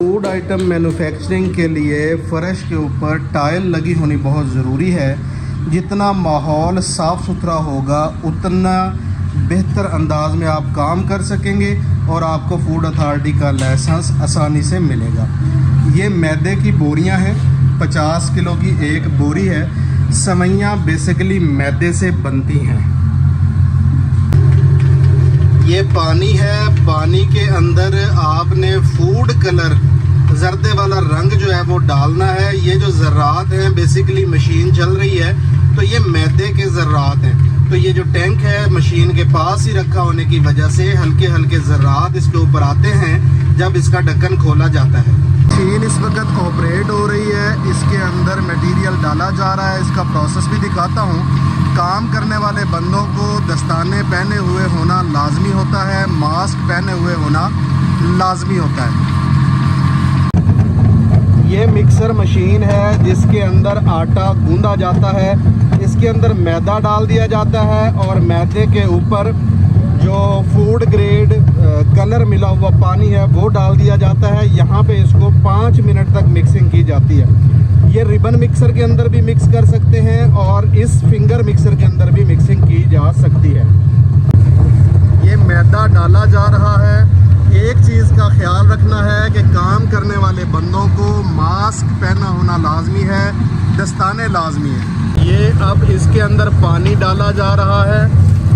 Food item manufacturing के लिए फ़र्श के ऊपर टाइल लगी होनी बहुत ज़रूरी है। जितना माहौल साफ़ सुथरा होगा उतना बेहतर अंदाज में आप काम कर सकेंगे और आपको फूड अथॉरिटी का लाइसेंस आसानी से मिलेगा। ये मैदे की बोरियां हैं, 50 किलो की एक बोरी है। सवैयाँ बेसिकली मैदे से बनती हैं। ये पानी है, पानी के अंदर आपने फूड कलर जर्दे वाला रंग जो है वो डालना है। ये जो ज़र्रात हैं बेसिकली मशीन चल रही है तो ये मैदे के ज़र्रात हैं। तो ये जो टैंक है मशीन के पास ही रखा होने की वजह से हल्के हल्के ज़र्रात इसके ऊपर आते हैं जब इसका ढक्कन खोला जाता है। मशीन इस वक्त ऑपरेट हो रही है, इसके अंदर मटेरियल डाला जा रहा है। इसका प्रोसेस भी दिखाता हूँ। काम करने वाले बंदों को दस्ताने पहने हुए होना लाजमी होता है, मास्क पहने हुए होना लाजमी होता है। ये मिक्सर मशीन है जिसके अंदर आटा गूंदा जाता है। इसके अंदर मैदा डाल दिया जाता है और मैदे के ऊपर जो फूड ग्रेड कलर मिला हुआ पानी है वो डाल दिया जाता है। यहाँ पे इसको 5 मिनट तक मिक्सिंग की जाती है। ये रिबन मिक्सर के अंदर भी मिक्स कर सकते हैं और इस फिंगर मिक्सर के अंदर भी मिक्सिंग की जा सकती है। ये मैदा डाला जा रहा है। एक चीज़ का ख्याल रखना है कि काम करने वाले बंदों को मास्क पहनना होना लाजमी है, दस्ताने लाजमी है। ये अब इसके अंदर पानी डाला जा रहा है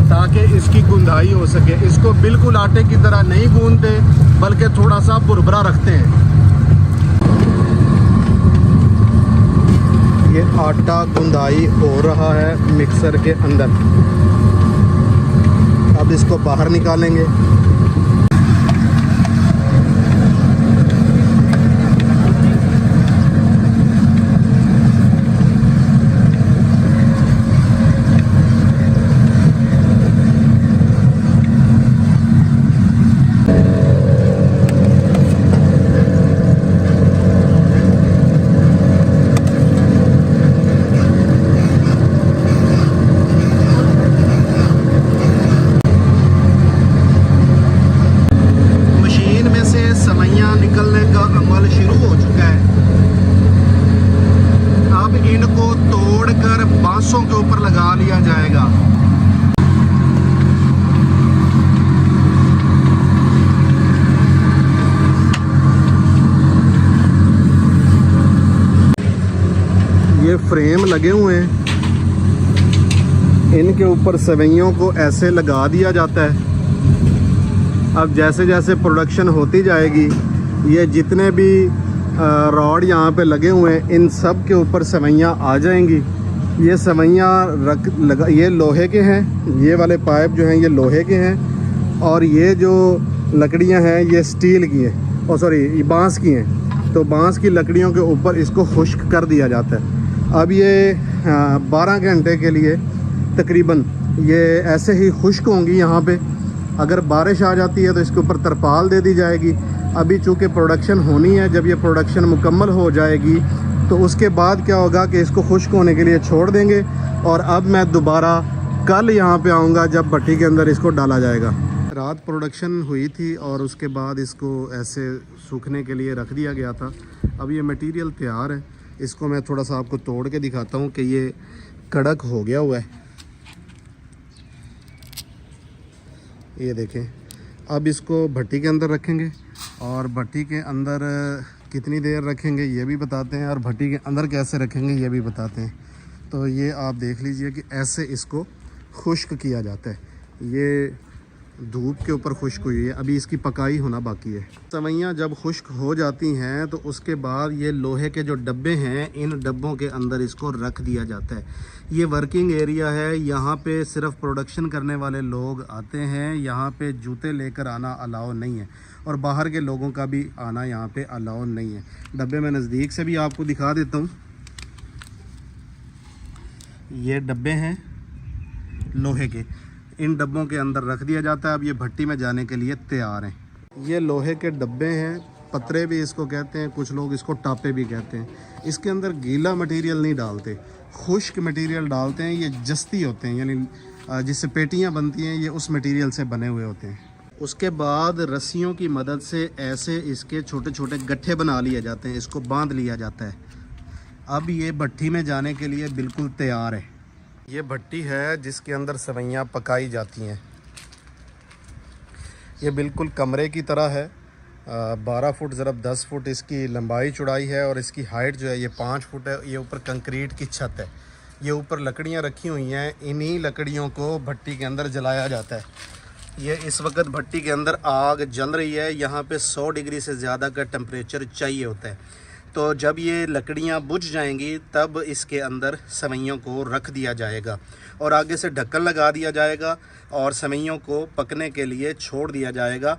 ताकि इसकी गुंदाई हो सके। इसको बिल्कुल आटे की तरह नहीं गूंदते बल्कि थोड़ा सा बुरबरा रखते हैं। ये आटा गुंदाई हो रहा है मिक्सर के अंदर। अब इसको बाहर निकालेंगे। निकलने का अमल शुरू हो चुका है। अब इनको तोड़कर बांसों के ऊपर लगा लिया जाएगा। ये फ्रेम लगे हुए हैं, इनके ऊपर सवैयों को ऐसे लगा दिया जाता है। अब जैसे जैसे प्रोडक्शन होती जाएगी ये जितने भी रॉड यहाँ पे लगे हुए हैं इन सब के ऊपर सवैयाँ आ जाएंगी। ये सवैयाँ ये लोहे के हैं, ये वाले पाइप जो हैं ये लोहे के हैं और ये जो लकड़ियाँ हैं ये स्टील की हैं, और सॉरी ये बांस की हैं। तो बांस की लकड़ियों के ऊपर इसको खुश्क कर दिया जाता है। अब ये 12 घंटे के लिए तकरीबन ये ऐसे ही खुश्क होंगी। यहाँ पे अगर बारिश आ जाती है तो इसके ऊपर तरपाल दे दी जाएगी। अभी चूँकि प्रोडक्शन होनी है, जब ये प्रोडक्शन मुकम्मल हो जाएगी तो उसके बाद क्या होगा कि इसको खुश्क होने के लिए छोड़ देंगे और अब मैं दोबारा कल यहाँ पे आऊँगा जब भट्टी के अंदर इसको डाला जाएगा। रात प्रोडक्शन हुई थी और उसके बाद इसको ऐसे सूखने के लिए रख दिया गया था। अब ये मटेरियल तैयार है। इसको मैं थोड़ा सा आपको तोड़ के दिखाता हूँ कि ये कड़क हो गया हुआ है। ये देखें। अब इसको भट्टी के अंदर रखेंगे और भट्टी के अंदर कितनी देर रखेंगे ये भी बताते हैं और भट्टी के अंदर कैसे रखेंगे ये भी बताते हैं। तो ये आप देख लीजिए कि ऐसे इसको खुश्क किया जाता है। ये धूप के ऊपर खुश्क हुई है, अभी इसकी पकाई होना बाकी है। सवैयाँ जब खुश्क हो जाती हैं तो उसके बाद ये लोहे के जो डब्बे हैं इन डब्बों के अंदर इसको रख दिया जाता है। ये वर्किंग एरिया है, यहाँ पे सिर्फ प्रोडक्शन करने वाले लोग आते हैं। यहाँ पे जूते लेकर आना अलाउ नहीं है और बाहर के लोगों का भी आना यहाँ पे अलाउ नहीं है। डब्बे में नज़दीक से भी आपको दिखा देता हूँ। ये डब्बे हैं लोहे के, इन डब्बों के अंदर रख दिया जाता है। अब ये भट्टी में जाने के लिए तैयार हैं। ये लोहे के डब्बे हैं, पतरे भी इसको कहते हैं, कुछ लोग इसको टापे भी कहते हैं। इसके अंदर गीला मटेरियल नहीं डालते, खुश्क मटेरियल डालते हैं। ये जस्ती होते हैं, यानी जिससे पेटियां बनती हैं ये उस मटेरियल से बने हुए होते हैं। उसके बाद रस्सियों की मदद से ऐसे इसके छोटे छोटे गट्ठे बना लिए जाते हैं, इसको बांध लिया जाता है। अब ये भट्टी में जाने के लिए बिल्कुल तैयार है। ये भट्टी है जिसके अंदर सेवइयाँ पकाई जाती हैं। ये बिल्कुल कमरे की तरह है। 12 फुट ज़रब 10 फुट इसकी लंबाई चौड़ाई है और इसकी हाइट जो है ये 5 फुट है। ये ऊपर कंक्रीट की छत है। ये ऊपर लकड़ियाँ रखी हुई हैं, इन्हीं लकड़ियों को भट्टी के अंदर जलाया जाता है। ये इस वक्त भट्टी के अंदर आग जल रही है। यहाँ पे 100 डिग्री से ज़्यादा का टेम्परेचर चाहिए होता है। तो जब ये लकड़ियाँ बुझ जाएंगी तब इसके अंदर सेवइयों को रख दिया जाएगा और आगे से ढक्कन लगा दिया जाएगा और सेवइयों को पकने के लिए छोड़ दिया जाएगा।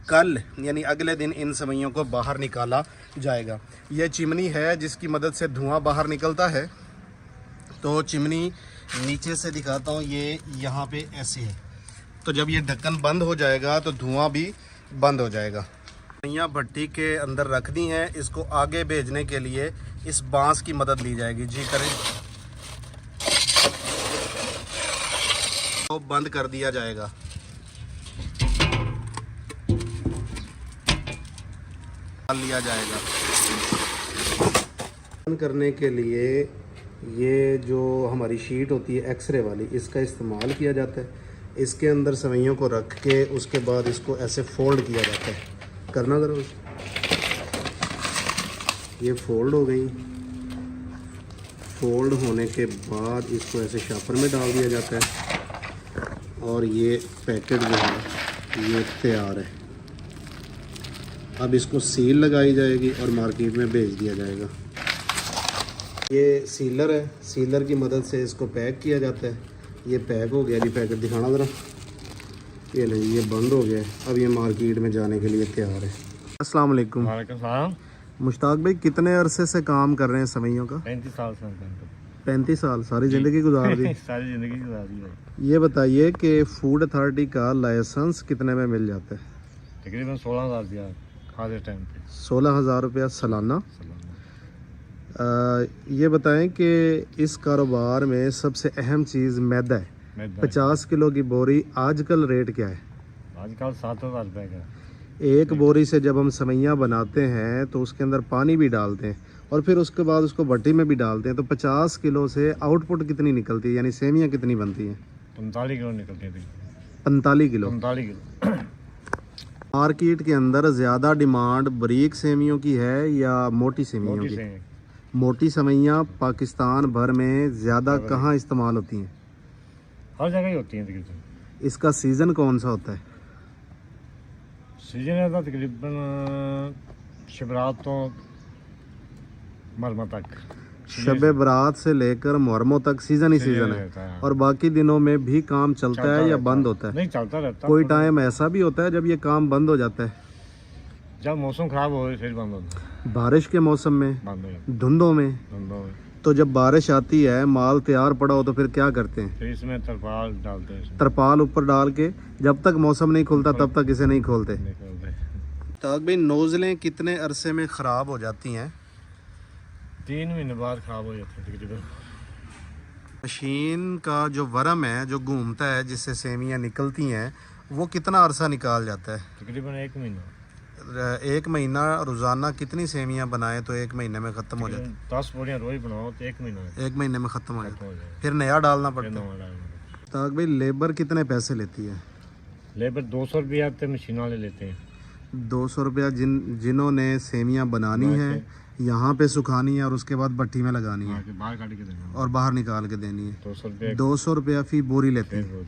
कल यानी अगले दिन इन सेवइयों को बाहर निकाला जाएगा। ये चिमनी है जिसकी मदद से धुआं बाहर निकलता है। तो चिमनी नीचे से दिखाता हूँ, ये यहाँ पे ऐसे है। तो जब ये ढक्कन बंद हो जाएगा तो धुआं भी बंद हो जाएगा। सेवइयाँ भट्टी के अंदर रख दी हैं। इसको आगे भेजने के लिए इस बांस की मदद ली जाएगी। जी करें, तो बंद कर दिया जाएगा। लिया जाएगा। बंद करने के लिए ये जो हमारी शीट होती है एक्सरे वाली, इसका इस्तेमाल किया जाता है। इसके अंदर सेवइयों को रख के उसके बाद इसको ऐसे फोल्ड किया जाता है। करना ज़रा, ये फोल्ड हो गई। फोल्ड होने के बाद इसको ऐसे शापर में डाल दिया जाता है और ये पैकेट जो है ये तैयार है। अब इसको सील लगाई जाएगी और मार्केट में भेज दिया जाएगा। ये सीलर है, सीलर की मदद से इसको पैक किया जाता है। ये पैक हो गया जी, पैकेट दिखाना ज़रा। ये नहीं, ये बंद हो गया। अब ये मार्केट में जाने के लिए तैयार है। अस्सलाम वालेकुम। वालेकुम सलाम। मुश्ताक भाई, कितने अरसे से काम कर रहे हैं सेवइयों का? 35 साल से 35 साल, सारी ज़िंदगी गुजार दी। सारी ज़िंदगी गुजार दी है। ये बताइए कि फूड अथॉरिटी का लाइसेंस कितने में मिल जाता है? तकरीबन 16,000 दिया खास टाइम पे। 16,000 रुपया सालाना। ये बताएं कि इस कारोबार में सबसे अहम चीज़ मैदा है। 50 किलो की बोरी आजकल रेट क्या है? आजकल 7,000 रुपये का। एक बोरी से जब हम सेवइयाँ बनाते हैं तो उसके अंदर पानी भी डालते हैं और फिर उसके बाद उसको भट्टी में भी डालते हैं। तो 50 किलो से आउटपुट कितनी निकलती है, यानी सेवइयाँ कितनी बनती हैं? 45 किलो निकलती थी। 45 किलो। 45 किलो। मार्केट के अंदर ज़्यादा डिमांड बारीक सेवइयों की है या मोटी सेवइयों की? मोटी सेवइयाँ पाकिस्तान भर में ज़्यादा कहाँ इस्तेमाल होती हैं? हर जगह ही होती हैं तकरीबन। इसका सीज़न कौन सा होता है? सीजन है तकरीबन शिवरात तो मरमा तक। शब बरात से लेकर मुहर्रम तक सीज़न ही सीज़न है। और बाकी दिनों में भी काम चलता है या बंद होता है? नहीं, चलता रहता। कोई टाइम ऐसा भी होता है जब ये काम बंद हो जाता है? जब मौसम ख़राब हो फिर बंद होता है। बारिश के मौसम में, बंद हो धुंधों में? धुंधों में। तो जब बारिश आती है, माल तैयार पड़ा हो तो फिर क्या करते हैं? फिर इसमें तरपाल डालते हैं। तरपाल ऊपर डाल के जब तक मौसम नहीं खुलता तब तक इसे नहीं खोलते। तो भाई नोज़लें कितने अरसे में ख़राब हो जाती हैं? 3 महीने बाद ख़राब हो जाती है तकरीबन। मशीन का जो वरम है जो घूमता है जिससे सेवइयाँ निकलती हैं, वो कितना अरसा निकाल जाता है? तकरीबन 1 महीना। 1 महीना रोज़ाना कितनी सेवइयाँ बनाए तो 1 महीने में ख़त्म हो जाती? 10 बोरियाँ रोज़ बनाओ तो 1 महीना। 1 महीने में ख़त्म हो जाती है। फिर नया डालना पड़ता है। तो भाई लेबर कितने पैसे लेती है? लेबर 200 रुपया तो मशीन वाले लेते हैं। 200 रुपया जिन्होंने सेवइयाँ बनानी है, यहाँ पे सुखानी है और उसके बाद भट्टी में लगानी है बाहर काट के देना और बाहर निकाल के देनी है। 200 रुपया फी बोरी लेते हैं।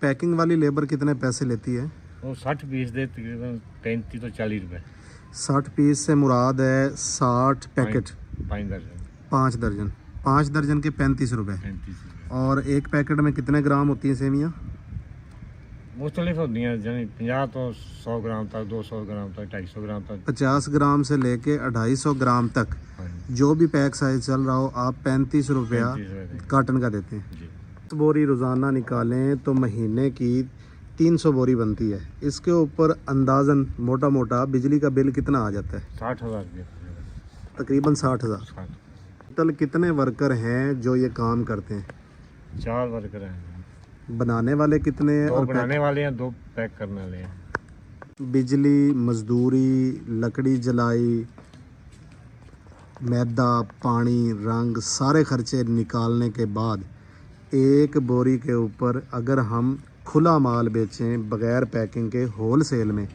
पैकिंग वाली लेबर कितने पैसे लेती है? वो 60 पीस दे तकरीबन 35 तो 40 रुपये। 60 पीस से मुराद है 60 पैकेट। 5 दर्जन। 5 दर्जन। 5 दर्जन के 35 रुपये। और एक पैकेट में कितने ग्राम होती हैं सेवइयाँ? मुख्तलिफ होती हैं, यानी 50 तो 100 ग्राम तक, 200 ग्राम तक, 250 ग्राम तक। 50 ग्राम से लेके 250 ग्राम तक जो भी पैक साइज चल रहा हो, आप 35 रुपया कार्टन का देते हैं। तो बोरी रोज़ाना निकालें तो महीने की 300 बोरी बनती है। इसके ऊपर अंदाज़न मोटा मोटा बिजली का बिल कितना आ जाता है? 60,000 रुपये तकरीबन 60,000। टोटल कितने वर्कर हैं जो ये काम करते हैं? 4 वर्कर हैं। बनाने वाले कितने हैं दो और बनाने वाले हैं, दो पैक करने वाले हैं। बिजली, मजदूरी, लकड़ी जलाई, मैदा, पानी, रंग, सारे खर्चे निकालने के बाद एक बोरी के ऊपर अगर हम खुला माल बेचें बगैर पैकिंग के होल सेल में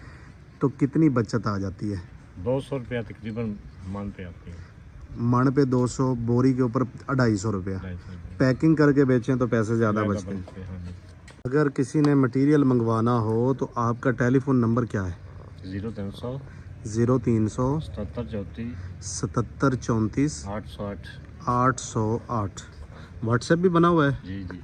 तो कितनी बचत आ जाती है? 200 रुपया तकरीबन मन पे आती है। मन पे 200, बोरी के ऊपर 250 रुपया। 250 रुपया। पैकिंग करके बेचें तो पैसे ज़्यादा बचते हैं। बनते हैं, हाँ जी। अगर किसी ने मटेरियल मंगवाना हो तो आपका टेलीफोन नंबर क्या है? 0300 0300 77 77 34 808। 808। व्हाट्सएप भी बना हुआ है? जी जी।